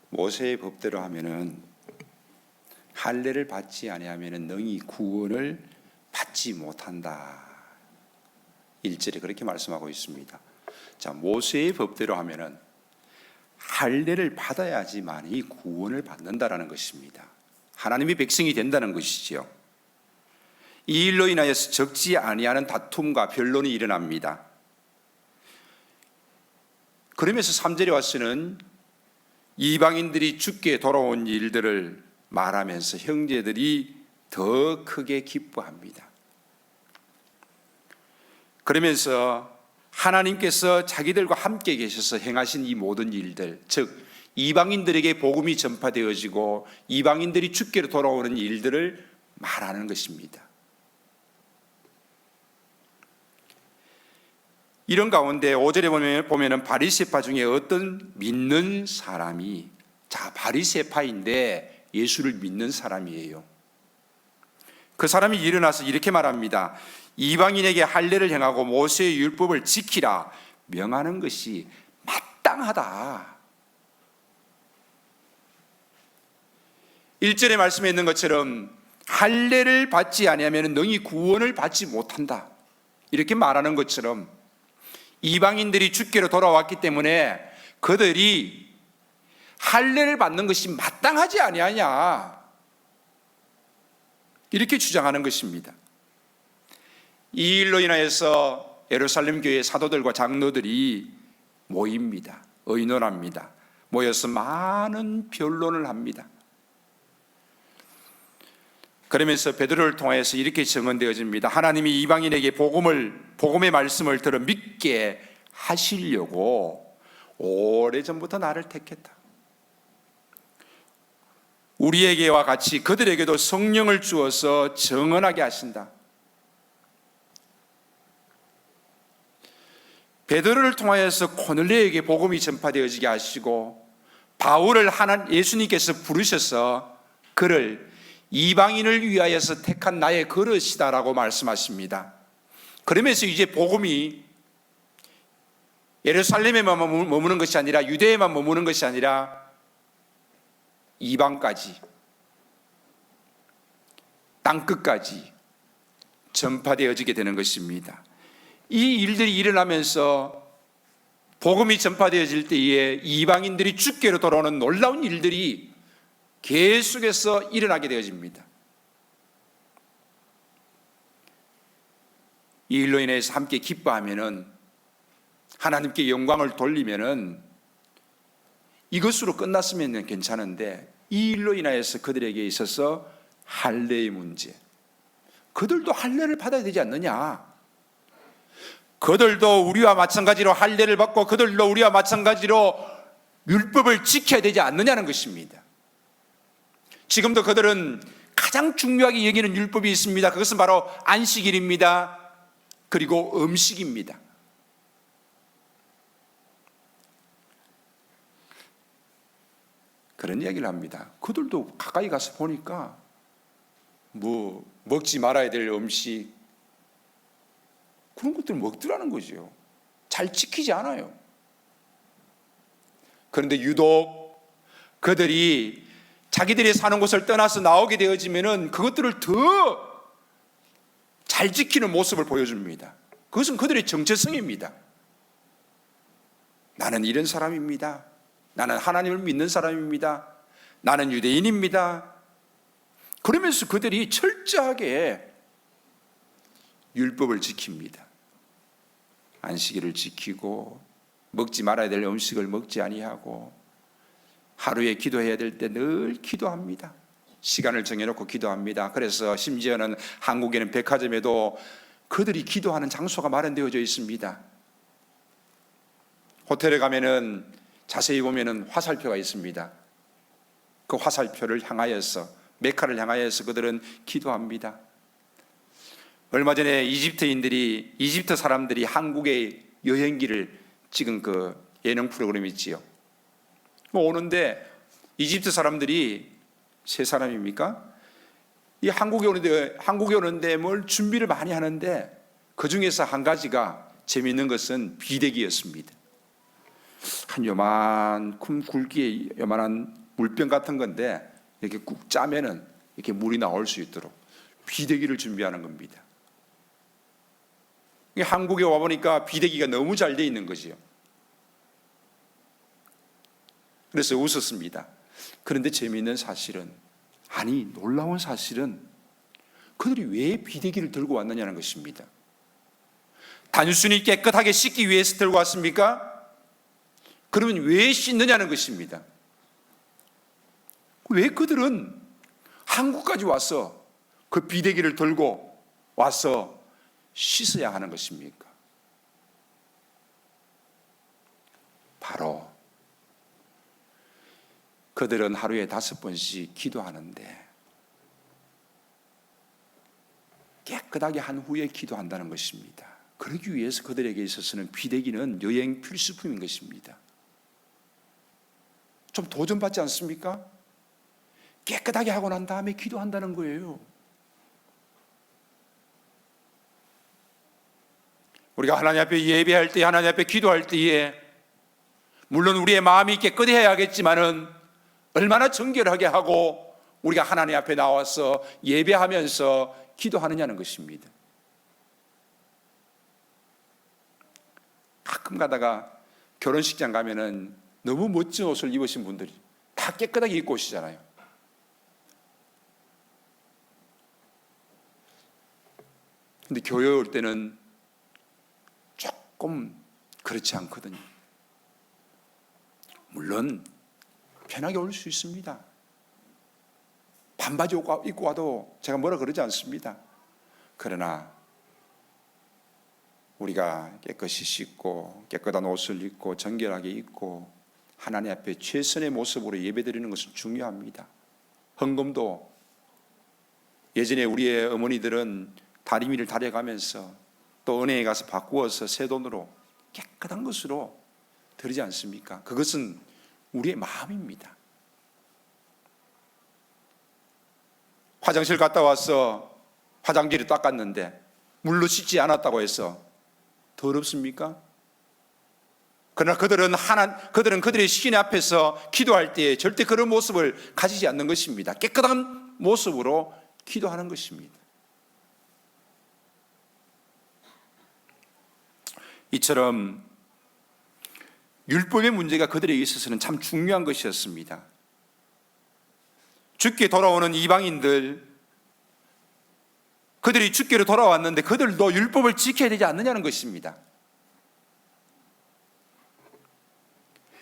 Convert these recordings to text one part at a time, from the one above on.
모세의 법대로 하면은 할례를 받지 아니하면은 너희 구원을 받지 못한다. 1절에 그렇게 말씀하고 있습니다. 자, 모세의 법대로 하면은 할례를 받아야지만이 구원을 받는다라는 것입니다. 하나님의 백성이 된다는 것이지요. 이 일로 인하여서 적지 아니하는 다툼과 변론이 일어납니다. 그러면서 3절에 와서는 이방인들이 죽게 돌아온 일들을 말하면서 형제들이 더 크게 기뻐합니다. 그러면서 하나님께서 자기들과 함께 계셔서 행하신 이 모든 일들, 즉 이방인들에게 복음이 전파되어지고 이방인들이 죽게 돌아오는 일들을 말하는 것입니다. 이런 가운데 5절에 보면은 바리새파 중에 어떤 믿는 사람이, 자, 바리새파인데 예수를 믿는 사람이에요. 그 사람이 일어나서 이렇게 말합니다. 이방인에게 할례를 행하고 모세의 율법을 지키라 명하는 것이 마땅하다. 1절에 말씀해 있는 것처럼 할례를 받지 아니하면 너희 구원을 받지 못한다, 이렇게 말하는 것처럼 이방인들이 주께로 돌아왔기 때문에 그들이 할례를 받는 것이 마땅하지 아니하냐, 이렇게 주장하는 것입니다. 이 일로 인하여서 예루살렘 교회 사도들과 장로들이 모입니다. 의논합니다. 모여서 많은 변론을 합니다. 그러면서 베드로를 통해서 이렇게 증언되어집니다. 하나님이 이방인에게 복음의 말씀을 들어 믿게 하시려고 오래전부터 나를 택했다. 우리에게와 같이 그들에게도 성령을 주어서 증언하게 하신다. 베드로를 통하여서 고넬료에게 복음이 전파되어지게 하시고 바울을 예수님께서 부르셔서 그를 이방인을 위하여서 택한 나의 그릇이다라고 말씀하십니다. 그러면서 이제 복음이 예루살렘에만 머무는 것이 아니라 유대에만 머무는 것이 아니라 이방까지, 땅끝까지 전파되어지게 되는 것입니다. 이 일들이 일어나면서 복음이 전파되어질 때에 이방인들이 주께로 돌아오는 놀라운 일들이 계속해서 일어나게 되어집니다. 이 일로 인해서 함께 기뻐하면은, 하나님께 영광을 돌리면은 이것으로 끝났으면 괜찮은데, 이 일로 인하여서 그들에게 있어서 할례의 문제, 그들도 할례를 받아야 되지 않느냐, 그들도 우리와 마찬가지로 할례를 받고 그들도 우리와 마찬가지로 율법을 지켜야 되지 않느냐는 것입니다. 지금도 그들은 가장 중요하게 여기는 율법이 있습니다. 그것은 바로 안식일입니다. 그리고 음식입니다. 그런 이야기를 합니다. 그들도 가까이 가서 보니까 먹지 말아야 될 음식, 그런 것들을 먹더라는 거죠. 잘 지키지 않아요. 그런데 유독 그들이 자기들이 사는 곳을 떠나서 나오게 되어지면은 그것들을 더 잘 지키는 모습을 보여줍니다. 그것은 그들의 정체성입니다. 나는 이런 사람입니다. 나는 하나님을 믿는 사람입니다. 나는 유대인입니다. 그러면서 그들이 철저하게 율법을 지킵니다. 안식일을 지키고 먹지 말아야 될 음식을 먹지 아니하고 하루에 기도해야 될 때 늘 기도합니다. 시간을 정해놓고 기도합니다. 그래서 심지어는 한국에는 백화점에도 그들이 기도하는 장소가 마련되어져 있습니다. 호텔에 가면은 자세히 보면은 화살표가 있습니다. 그 화살표를 향하여서, 메카를 향하여서 그들은 기도합니다. 얼마 전에 이집트 사람들이 한국의 여행기를 찍은 그 예능 프로그램이 있지요. 오는데 이집트 사람들이 세 사람입니까? 이 한국에 오는데 뭘 준비를 많이 하는데 그 중에서 한 가지가 재미있는 것은 비대기였습니다. 한 요만큼 굵기의 요만한 물병 같은 건데 이렇게 꾹 짜면은 이렇게 물이 나올 수 있도록 비대기를 준비하는 겁니다. 한국에 와보니까 비대기가 너무 잘 돼 있는 거지요. 그래서 웃었습니다. 그런데 재미있는 사실은, 아니 놀라운 사실은 그들이 왜 비대기를 들고 왔느냐는 것입니다. 단순히 깨끗하게 씻기 위해서 들고 왔습니까? 그러면 왜 씻느냐는 것입니다. 왜 그들은 한국까지 와서 그 비대기를 들고 와서 씻어야 하는 것입니까? 바로 그들은 하루에 5번씩 기도하는데 깨끗하게 한 후에 기도한다는 것입니다. 그러기 위해서 그들에게 있어서는 비대기는 여행 필수품인 것입니다. 좀 도전받지 않습니까? 깨끗하게 하고 난 다음에 기도한다는 거예요. 우리가 하나님 앞에 예배할 때, 하나님 앞에 기도할 때에 물론 우리의 마음이 깨끗해야겠지만은 얼마나 정결하게 하고 우리가 하나님 앞에 나와서 예배하면서 기도하느냐는 것입니다. 가끔 가다가 결혼식장 가면은 너무 멋진 옷을 입으신 분들이 다 깨끗하게 입고 오시잖아요. 근데 교회 올 때는 조금 그렇지 않거든요. 물론 편하게 올 수 있습니다. 반바지 입고 와도 제가 뭐라 그러지 않습니다. 그러나 우리가 깨끗이 씻고 깨끗한 옷을 입고 정결하게 입고 하나님 앞에 최선의 모습으로 예배드리는 것은 중요합니다. 헌금도 예전에 우리의 어머니들은 다리미를 다려가면서 또 은행에 가서 바꾸어서 새 돈으로 깨끗한 것으로 드리지 않습니까? 그것은 우리의 마음입니다. 화장실 갔다 와서 화장지를 닦았는데 물로 씻지 않았다고 해서 더럽습니까? 그러나 그들은 그들의 시인 앞에서 기도할 때 절대 그런 모습을 가지지 않는 것입니다. 깨끗한 모습으로 기도하는 것입니다. 이처럼 율법의 문제가 그들에게 있어서는 참 중요한 것이었습니다. 주께 돌아오는 이방인들, 그들이 주께로 돌아왔는데 그들도 율법을 지켜야 되지 않느냐는 것입니다.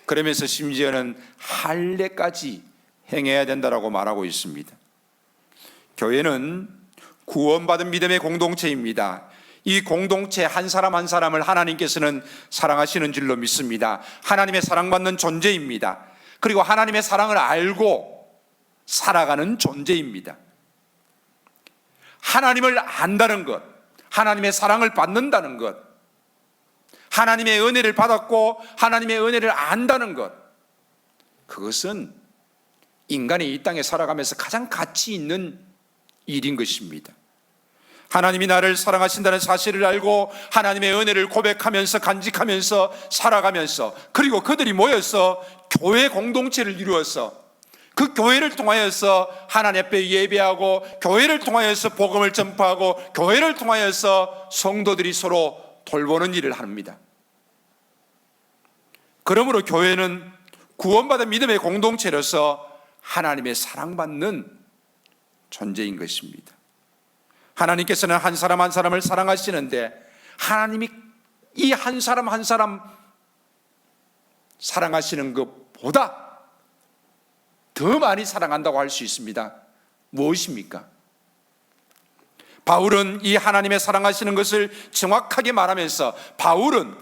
그러면서 심지어는 할례까지 행해야 된다라고 말하고 있습니다. 교회는 구원받은 믿음의 공동체입니다. 이 공동체 한 사람 한 사람을 하나님께서는 사랑하시는 줄로 믿습니다. 하나님의 사랑받는 존재입니다. 그리고 하나님의 사랑을 알고 살아가는 존재입니다. 하나님을 안다는 것, 하나님의 사랑을 받는다는 것, 하나님의 은혜를 받았고 하나님의 은혜를 안다는 것, 그것은 인간이 이 땅에 살아가면서 가장 가치 있는 일인 것입니다. 하나님이 나를 사랑하신다는 사실을 알고 하나님의 은혜를 고백하면서 간직하면서 살아가면서, 그리고 그들이 모여서 교회 공동체를 이루어서 그 교회를 통하여서 하나님 앞에 예배하고, 교회를 통하여서 복음을 전파하고, 교회를 통하여서 성도들이 서로 돌보는 일을 합니다. 그러므로 교회는 구원받은 믿음의 공동체로서 하나님의 사랑받는 존재인 것입니다. 하나님께서는 한 사람 한 사람을 사랑하시는데 하나님이 이 한 사람 한 사람 사랑하시는 것보다 더 많이 사랑한다고 할 수 있습니다. 무엇입니까? 바울은 이 하나님의 사랑하시는 것을 정확하게 말하면서, 바울은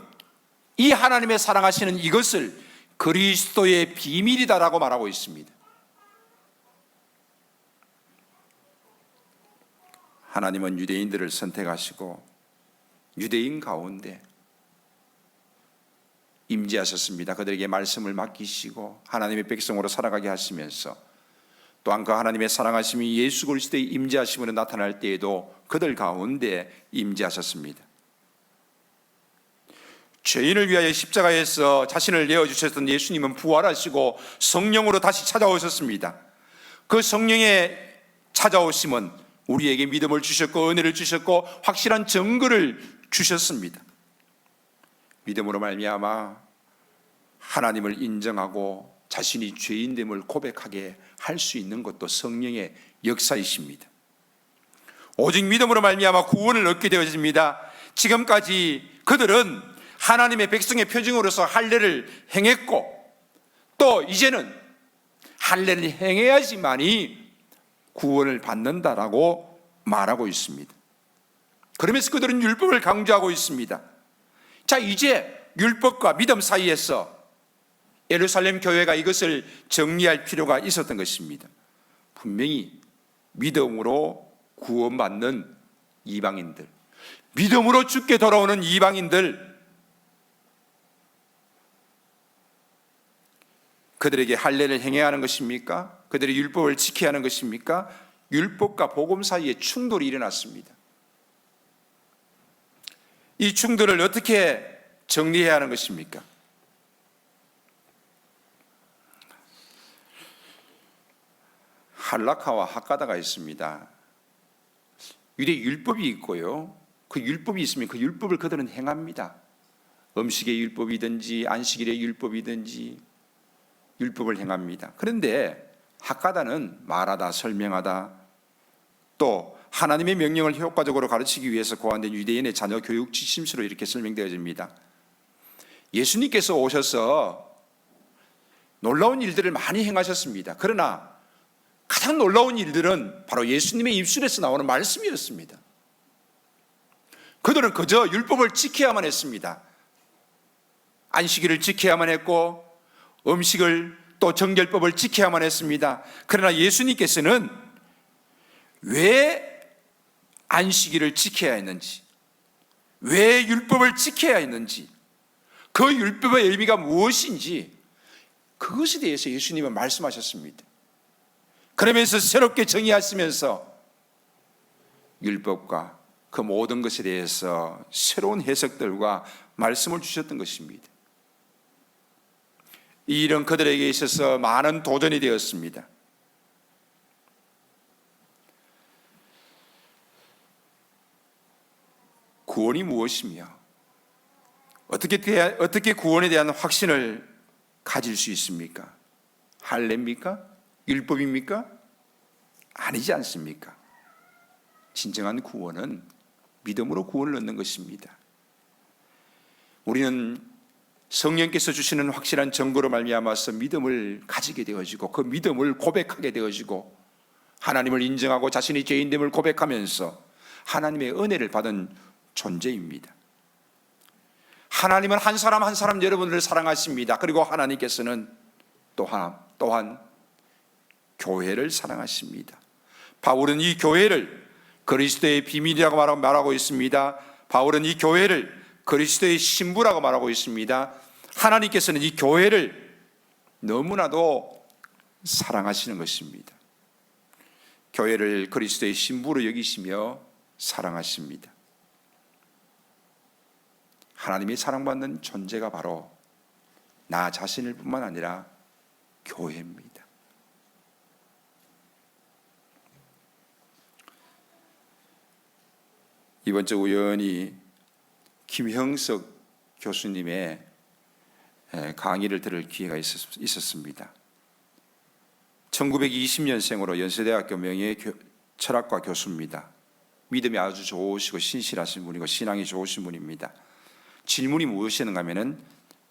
이 하나님의 사랑하시는 이것을 그리스도의 비밀이다라고 말하고 있습니다. 하나님은 유대인들을 선택하시고 유대인 가운데 임재하셨습니다. 그들에게 말씀을 맡기시고 하나님의 백성으로 살아가게 하시면서, 또한 그 하나님의 사랑하심이 예수 그리스도의 임재하심으로 나타날 때에도 그들 가운데 임재하셨습니다. 죄인을 위하여 십자가에서 자신을 내어주셨던 예수님은 부활하시고 성령으로 다시 찾아오셨습니다. 그 성령의 찾아오심은 우리에게 믿음을 주셨고 은혜를 주셨고 확실한 증거를 주셨습니다. 믿음으로 말미암아 하나님을 인정하고 자신이 죄인됨을 고백하게 할 수 있는 것도 성령의 역사이십니다. 오직 믿음으로 말미암아 구원을 얻게 되어집니다. 지금까지 그들은 하나님의 백성의 표징으로서 할례를 행했고 또 이제는 할례를 행해야지만이 구원을 받는다라고 말하고 있습니다. 그러면서 그들은 율법을 강조하고 있습니다. 자, 이제 율법과 믿음 사이에서 예루살렘 교회가 이것을 정리할 필요가 있었던 것입니다. 분명히 믿음으로 구원받는 이방인들, 믿음으로 죽게 돌아오는 이방인들, 그들에게 할례를 행해야 하는 것입니까? 그들의 율법을 지켜야 하는 것입니까? 율법과 복음 사이에 충돌이 일어났습니다. 이 충돌을 어떻게 정리해야 하는 것입니까? 할라카와 하가다가 있습니다. 유대 율법이 있고요. 그 율법이 있으면 그 율법을 그들은 행합니다. 음식의 율법이든지 안식일의 율법이든지 율법을 행합니다. 그런데 하가다는 말하다, 설명하다, 또 하나님의 명령을 효과적으로 가르치기 위해서 고안된 유대인의 자녀 교육 지침서로 이렇게 설명되어집니다. 예수님께서 오셔서 놀라운 일들을 많이 행하셨습니다. 그러나 가장 놀라운 일들은 바로 예수님의 입술에서 나오는 말씀이었습니다. 그들은 그저 율법을 지켜야만 했습니다. 안식일을 지켜야만 했고 음식을 또 정결법을 지켜야만 했습니다. 그러나 예수님께서는 왜 안식일을 지켜야 했는지, 왜 율법을 지켜야 했는지, 그 율법의 의미가 무엇인지 그것에 대해서 예수님은 말씀하셨습니다. 그러면서 새롭게 정의하시면서 율법과 그 모든 것에 대해서 새로운 해석들과 말씀을 주셨던 것입니다. 이 일은 그들에게 있어서 많은 도전이 되었습니다. 구원이 무엇이며 어떻게 구원에 대한 확신을 가질 수 있습니까? 할례입니까? 율법입니까? 아니지 않습니까? 진정한 구원은 믿음으로 구원을 얻는 것입니다. 우리는 성령께서 주시는 확실한 증거로 말미암아서 믿음을 가지게 되어지고 그 믿음을 고백하게 되어지고 하나님을 인정하고 자신의 죄인됨을 고백하면서 하나님의 은혜를 받은 존재입니다. 하나님은 한 사람 한 사람 여러분들을 사랑하십니다. 그리고 하나님께서는 또한 교회를 사랑하십니다. 바울은 이 교회를 그리스도의 비밀이라고 말하고 있습니다. 바울은 이 교회를 그리스도의 신부라고 말하고 있습니다. 하나님께서는 이 교회를 너무나도 사랑하시는 것입니다. 교회를 그리스도의 신부로 여기시며 사랑하십니다. 하나님이 사랑받는 존재가 바로 나 자신일 뿐만 아니라 교회입니다. 이번 주 우연히 김형석 교수님의 강의를 들을 기회가 있었습니다. 1920년생으로 연세대학교 명예 철학과 교수입니다. 믿음이 아주 좋으시고 신실하신 분이고 신앙이 좋으신 분입니다. 질문이 무엇이었는가 하면은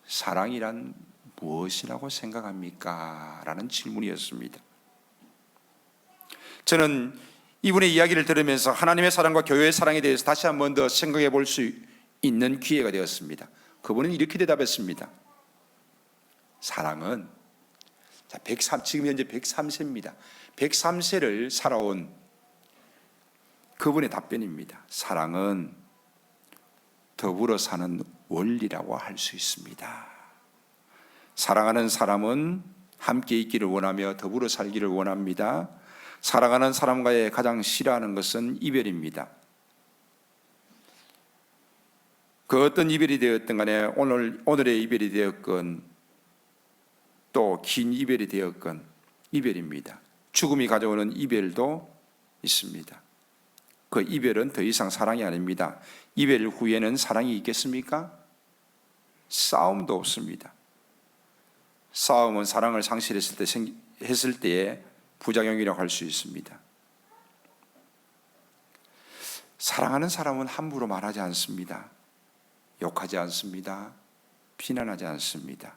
사랑이란 무엇이라고 생각합니까? 라는 질문이었습니다. 저는 이분의 이야기를 들으면서 하나님의 사랑과 교회의 사랑에 대해서 다시 한 번 더 생각해 볼 수 있는 기회가 되었습니다. 그분은 이렇게 대답했습니다. 사랑은 지금 현재 103세입니다. 103세를 살아온 그분의 답변입니다. 사랑은 더불어 사는 원리라고 할 수 있습니다. 사랑하는 사람은 함께 있기를 원하며 더불어 살기를 원합니다. 사랑하는 사람과의 가장 싫어하는 것은 이별입니다. 그 어떤 이별이 되었든 간에 오늘의 이별이 되었건 또 긴 이별이 되었건 이별입니다. 죽음이 가져오는 이별도 있습니다. 그 이별은 더 이상 사랑이 아닙니다. 이별 후에는 사랑이 있겠습니까? 싸움도 없습니다. 싸움은 사랑을 상실했을 때의 부작용이라고 할 수 있습니다. 사랑하는 사람은 함부로 말하지 않습니다. 욕하지 않습니다. 비난하지 않습니다.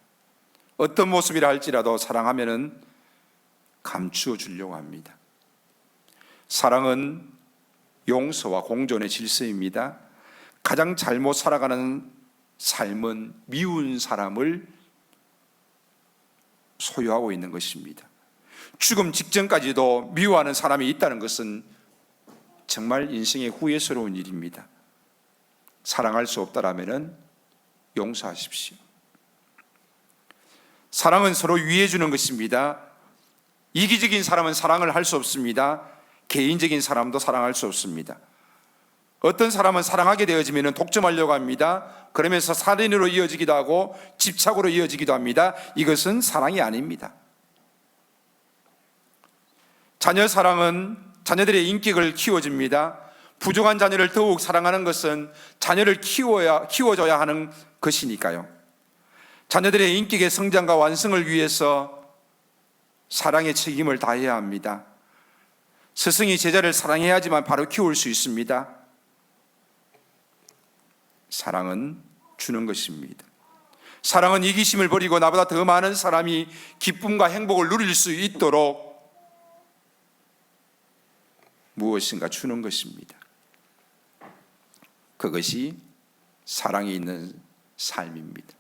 어떤 모습이라 할지라도 사랑하면은 감추어 주려고 합니다. 사랑은 용서와 공존의 질서입니다. 가장 잘못 살아가는 삶은 미운 사람을 소유하고 있는 것입니다. 죽음 직전까지도 미워하는 사람이 있다는 것은 정말 인생의 후회스러운 일입니다. 사랑할 수 없다라면 용서하십시오. 사랑은 서로 위해 주는 것입니다. 이기적인 사람은 사랑을 할 수 없습니다. 개인적인 사람도 사랑할 수 없습니다. 어떤 사람은 사랑하게 되어지면 독점하려고 합니다. 그러면서 살인으로 이어지기도 하고 집착으로 이어지기도 합니다. 이것은 사랑이 아닙니다. 자녀 사랑은 자녀들의 인격을 키워줍니다. 부족한 자녀를 더욱 사랑하는 것은 자녀를 키워줘야 하는 것이니까요. 자녀들의 인격의 성장과 완성을 위해서 사랑의 책임을 다해야 합니다. 스승이 제자를 사랑해야지만 바로 키울 수 있습니다. 사랑은 주는 것입니다. 사랑은 이기심을 버리고 나보다 더 많은 사람이 기쁨과 행복을 누릴 수 있도록 무엇인가 주는 것입니다. 그것이 사랑이 있는 삶입니다.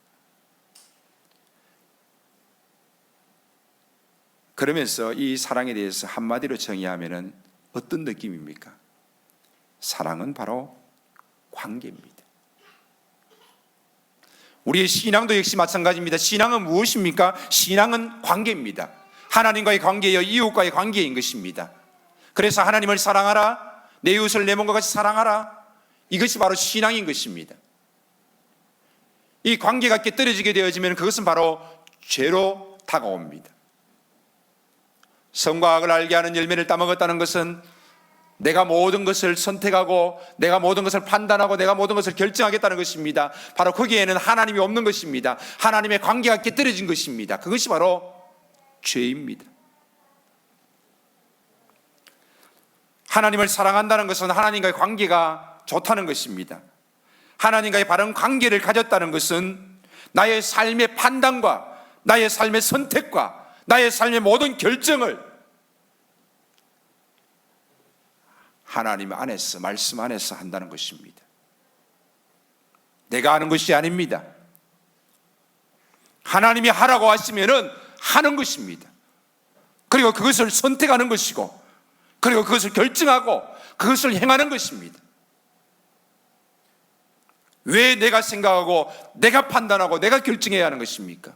그러면서 이 사랑에 대해서 한마디로 정의하면 어떤 느낌입니까? 사랑은 바로 관계입니다. 우리의 신앙도 역시 마찬가지입니다. 신앙은 무엇입니까? 신앙은 관계입니다. 하나님과의 관계여 이웃과의 관계인 것입니다. 그래서 하나님을 사랑하라, 내 이웃을 내 몸과 같이 사랑하라, 이것이 바로 신앙인 것입니다. 이 관계가 깨떨어지게 되어지면 그것은 바로 죄로 다가옵니다. 선과 악을 알게 하는 열매를 따먹었다는 것은 내가 모든 것을 선택하고 내가 모든 것을 판단하고 내가 모든 것을 결정하겠다는 것입니다. 바로 거기에는 하나님이 없는 것입니다. 하나님의 관계가 깨떨어진 것입니다. 그것이 바로 죄입니다. 하나님을 사랑한다는 것은 하나님과의 관계가 좋다는 것입니다. 하나님과의 바른 관계를 가졌다는 것은 나의 삶의 판단과 나의 삶의 선택과 나의 삶의 모든 결정을 하나님 안에서, 말씀 안에서 한다는 것입니다. 내가 하는 것이 아닙니다. 하나님이 하라고 하시면은 하는 것입니다. 그리고 그것을 선택하는 것이고, 그리고 그것을 결정하고 그것을 행하는 것입니다. 왜 내가 생각하고 내가 판단하고 내가 결정해야 하는 것입니까?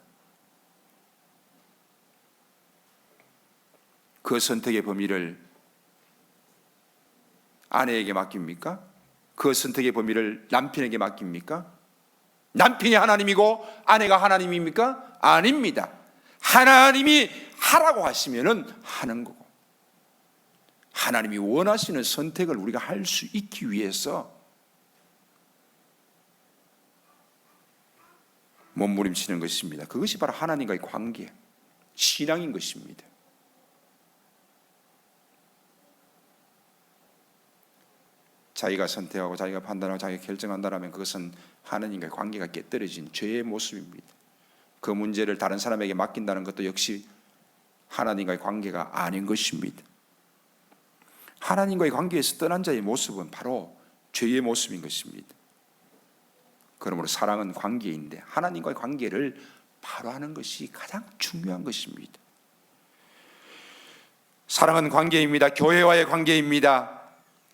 그 선택의 범위를 아내에게 맡깁니까? 그 선택의 범위를 남편에게 맡깁니까? 남편이 하나님이고 아내가 하나님입니까? 아닙니다. 하나님이 하라고 하시면은 하는 거고, 하나님이 원하시는 선택을 우리가 할 수 있기 위해서 몸부림치는 것입니다. 그것이 바로 하나님과의 관계, 신앙인 것입니다. 자기가 선택하고 자기가 판단하고 자기가 결정한다면 그것은 하나님과의 관계가 깨떨어진 죄의 모습입니다. 그 문제를 다른 사람에게 맡긴다는 것도 역시 하나님과의 관계가 아닌 것입니다. 하나님과의 관계에서 떠난 자의 모습은 바로 죄의 모습인 것입니다. 그러므로 사랑은 관계인데 하나님과의 관계를 바로 하는 것이 가장 중요한 것입니다. 사랑은 관계입니다. 교회와의 관계입니다.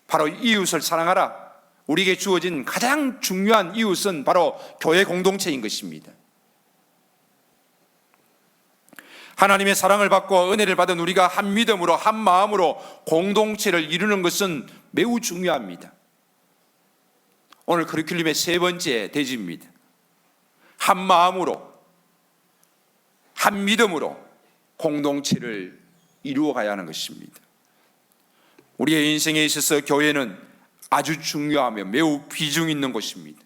바로 이웃을 사랑하라. 우리에게 주어진 가장 중요한 이웃은 바로 교회 공동체인 것입니다. 하나님의 사랑을 받고 은혜를 받은 우리가 한 믿음으로 한 마음으로 공동체를 이루는 것은 매우 중요합니다. 오늘 커리큘럼의 세 번째 대지입니다. 한 마음으로, 한 믿음으로 공동체를 이루어가야 하는 것입니다. 우리의 인생에 있어서 교회는 아주 중요하며 매우 비중 있는 곳입니다.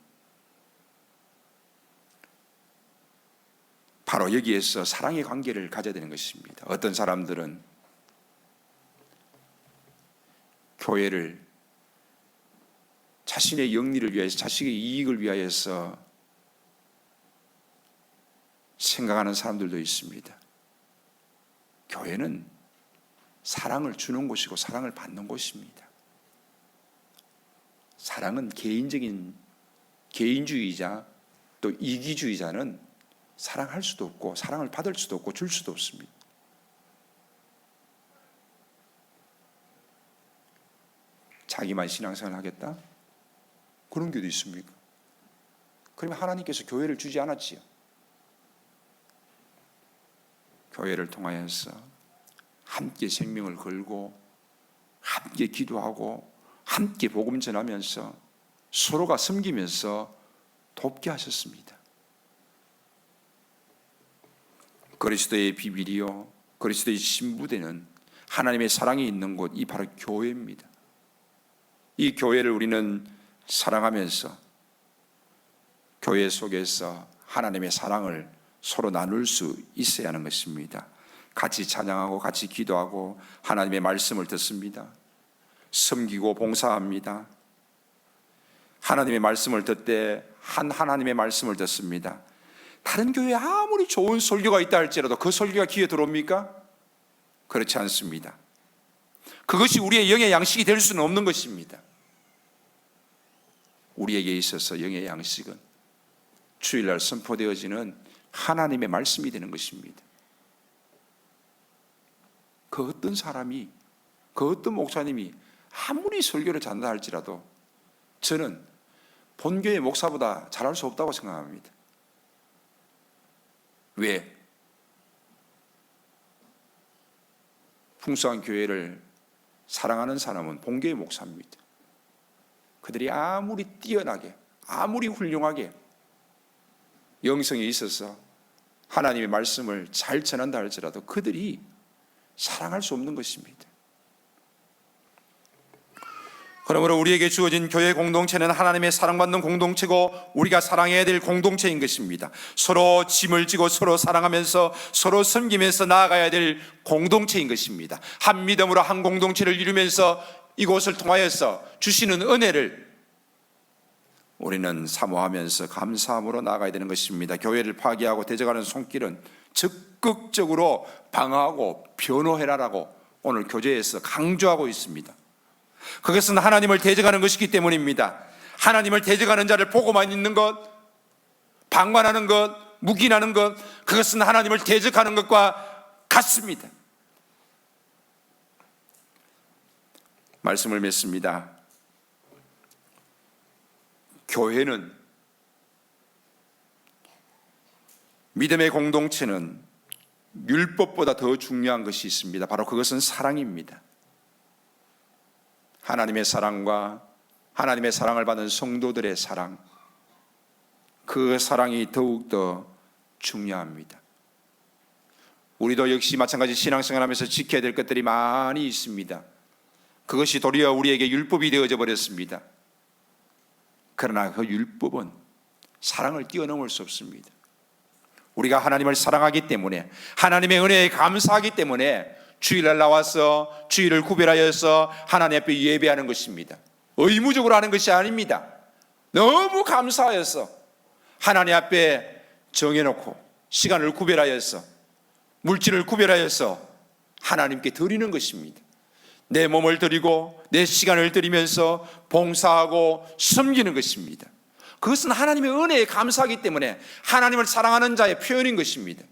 바로 여기에서 사랑의 관계를 가져야 되는 것입니다. 어떤 사람들은 교회를 자신의 영리를 위해서, 자식의 이익을 위하여서 생각하는 사람들도 있습니다. 교회는 사랑을 주는 곳이고 사랑을 받는 곳입니다. 사랑은 개인주의자 또 이기주의자는 사랑할 수도 없고 사랑을 받을 수도 없고 줄 수도 없습니다. 자기만 신앙생활 하겠다? 그런 교도 있습니까? 그러면 하나님께서 교회를 주지 않았지요. 교회를 통하여서 함께 생명을 걸고 함께 기도하고 함께 복음 전하면서 서로가 섬기면서 돕게 하셨습니다. 그리스도의 비밀이요 그리스도의 신부되는 하나님의 사랑이 있는 곳, 이 바로 교회입니다. 이 교회를 우리는 사랑하면서 교회 속에서 하나님의 사랑을 서로 나눌 수 있어야 하는 것입니다. 같이 찬양하고 같이 기도하고 하나님의 말씀을 듣습니다. 섬기고 봉사합니다. 하나님의 말씀을 듣되 하나님의 말씀을 듣습니다. 다른 교회에 아무리 좋은 설교가 있다 할지라도 그 설교가 귀에 들어옵니까? 그렇지 않습니다. 그것이 우리의 영의 양식이 될 수는 없는 것입니다. 우리에게 있어서 영의 양식은 주일날 선포되어지는 하나님의 말씀이 되는 것입니다. 그 어떤 사람이, 그 어떤 목사님이 아무리 설교를 잘한다 할지라도 저는 본교회 목사보다 잘할 수 없다고 생각합니다. 왜? 풍성한 교회를 사랑하는 사람은 본교회 목사입니다. 그들이 아무리 뛰어나게, 아무리 훌륭하게 영성에 있어서 하나님의 말씀을 잘 전한다 할지라도 그들이 사랑할 수 없는 것입니다. 그러므로 우리에게 주어진 교회 공동체는 하나님의 사랑받는 공동체고 우리가 사랑해야 될 공동체인 것입니다. 서로 짐을 지고 서로 사랑하면서 서로 섬기면서 나아가야 될 공동체인 것입니다. 한 믿음으로 한 공동체를 이루면서 이곳을 통하여서 주시는 은혜를 우리는 사모하면서 감사함으로 나아가야 되는 것입니다. 교회를 파괴하고 대적하는 손길은 적극적으로 방어하고 변호해라라고 오늘 교제에서 강조하고 있습니다. 그것은 하나님을 대적하는 것이기 때문입니다. 하나님을 대적하는 자를 보고만 있는 것, 방관하는 것, 묵인하는 것, 그것은 하나님을 대적하는 것과 같습니다. 말씀을 맺습니다. 교회는, 믿음의 공동체는 율법보다 더 중요한 것이 있습니다. 바로 그것은 사랑입니다. 하나님의 사랑과 하나님의 사랑을 받는 성도들의 사랑, 그 사랑이 더욱더 중요합니다. 우리도 역시 마찬가지 신앙생활하면서 지켜야 될 것들이 많이 있습니다. 그것이 도리어 우리에게 율법이 되어져 버렸습니다. 그러나 그 율법은 사랑을 뛰어넘을 수 없습니다. 우리가 하나님을 사랑하기 때문에, 하나님의 은혜에 감사하기 때문에 주일날 나와서 주일을 구별하여서 하나님 앞에 예배하는 것입니다. 의무적으로 하는 것이 아닙니다. 너무 감사하여서 하나님 앞에 정해놓고 시간을 구별하여서 물질을 구별하여서 하나님께 드리는 것입니다. 내 몸을 드리고 내 시간을 드리면서 봉사하고 섬기는 것입니다. 그것은 하나님의 은혜에 감사하기 때문에 하나님을 사랑하는 자의 표현인 것입니다.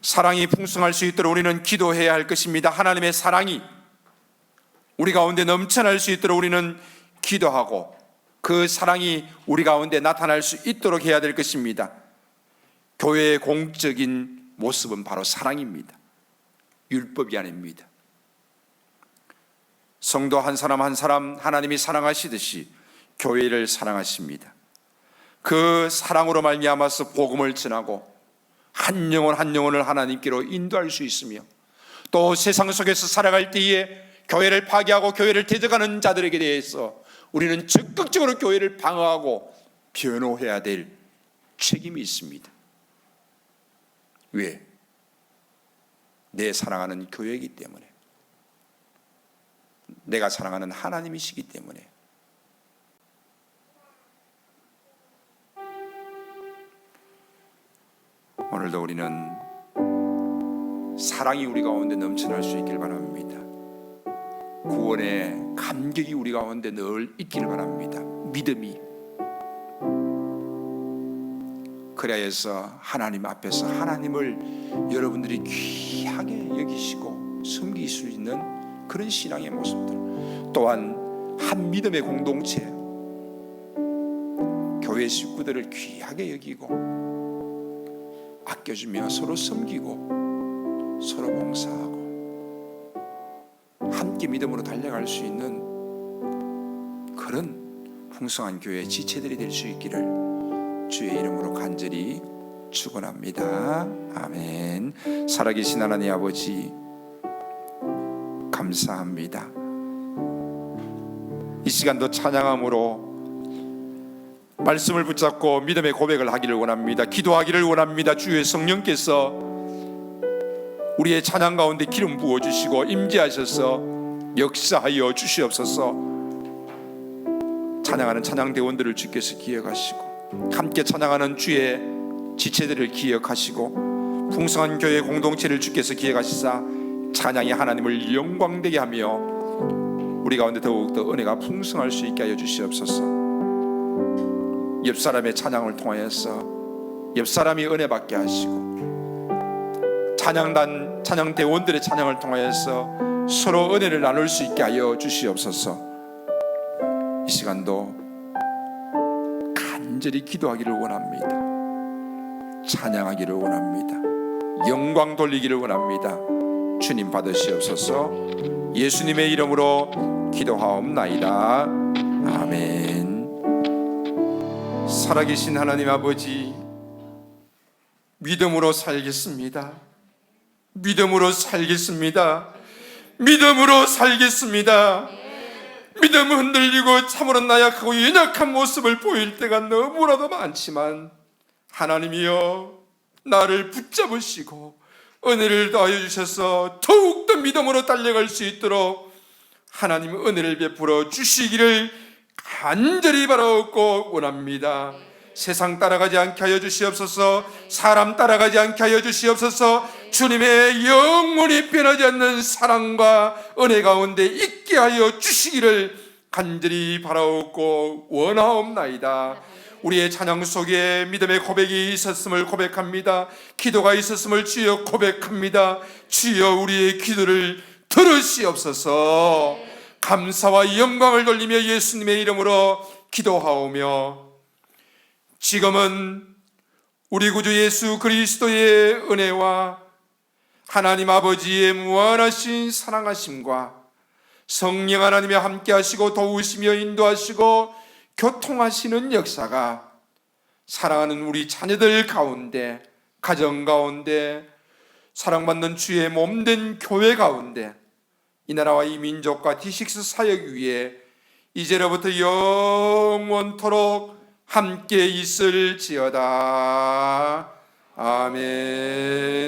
사랑이 풍성할 수 있도록 우리는 기도해야 할 것입니다. 하나님의 사랑이 우리 가운데 넘쳐날 수 있도록 우리는 기도하고 그 사랑이 우리 가운데 나타날 수 있도록 해야 될 것입니다. 교회의 공적인 모습은 바로 사랑입니다. 율법이 아닙니다. 성도 한 사람 한 사람 하나님이 사랑하시듯이 교회를 사랑하십니다. 그 사랑으로 말미암아서 복음을 전하고 한 영혼 한 영혼을 하나님께로 인도할 수 있으며, 또 세상 속에서 살아갈 때에 교회를 파괴하고 교회를 대적하는 자들에게 대해서 우리는 적극적으로 교회를 방어하고 변호해야 될 책임이 있습니다. 왜? 내 사랑하는 교회이기 때문에, 내가 사랑하는 하나님이시기 때문에. 오늘도 우리는 사랑이 우리 가운데 넘쳐날 수 있길 바랍니다. 구원의 감격이 우리 가운데 늘 있길 바랍니다. 믿음이. 그래야 해서 하나님 앞에서 하나님을 여러분들이 귀하게 여기시고 섬길 수 있는 그런 신앙의 모습들, 또한 한 믿음의 공동체, 교회 식구들을 귀하게 여기고 아껴주며 서로 섬기고 서로 봉사하고 함께 믿음으로 달려갈 수 있는 그런 풍성한 교회의 지체들이 될 수 있기를 주의 이름으로 간절히 축원합니다. 아멘. 살아계신 하나님 아버지, 감사합니다. 이 시간도 찬양함으로 말씀을 붙잡고 믿음의 고백을 하기를 원합니다. 기도하기를 원합니다. 주의 성령께서 우리의 찬양 가운데 기름 부어주시고 임재하셔서 역사하여 주시옵소서. 찬양하는 찬양대원들을 주께서 기억하시고 함께 찬양하는 주의 지체들을 기억하시고 풍성한 교회 공동체를 주께서 기억하시사 찬양이 하나님을 영광되게 하며 우리 가운데 더욱더 은혜가 풍성할 수 있게 하여 주시옵소서. 옆 사람의 찬양을 통하여서 옆 사람이 은혜 받게 하시고 찬양단 찬양대원들의 찬양을 통하여서 서로 은혜를 나눌 수 있게 하여 주시옵소서. 이 시간도 간절히 기도하기를 원합니다. 찬양하기를 원합니다. 영광 돌리기를 원합니다. 주님 받으시옵소서. 예수님의 이름으로 기도하옵나이다. 아멘. 살아계신 하나님 아버지, 믿음으로 살겠습니다. 믿음으로 살겠습니다. 믿음으로 살겠습니다. 믿음은 흔들리고 참으로 나약하고 연약한 모습을 보일 때가 너무나도 많지만 하나님이여 나를 붙잡으시고 은혜를 더하여 주셔서 더욱더 믿음으로 달려갈 수 있도록 하나님 은혜를 베풀어 주시기를 간절히 바라옵고 원합니다. 세상 따라가지 않게 하여 주시옵소서. 사람 따라가지 않게 하여 주시옵소서. 주님의 영원히 변하지 않는 사랑과 은혜 가운데 있게 하여 주시기를 간절히 바라옵고 원하옵나이다. 우리의 찬양 속에 믿음의 고백이 있었음을 고백합니다. 기도가 있었음을 주여 고백합니다. 주여 우리의 기도를 들으시옵소서. 감사와 영광을 돌리며 예수님의 이름으로 기도하오며 지금은 우리 구주 예수 그리스도의 은혜와 하나님 아버지의 무한하신 사랑하심과 성령 하나님의 함께 하시고 도우시며 인도하시고 교통하시는 역사가 사랑하는 우리 자녀들 가운데, 가정 가운데, 사랑받는 주의 몸된 교회 가운데, 이 나라와 이 민족과 D6 사역 위에 이제로부터 영원토록 함께 있을지어다. 아멘.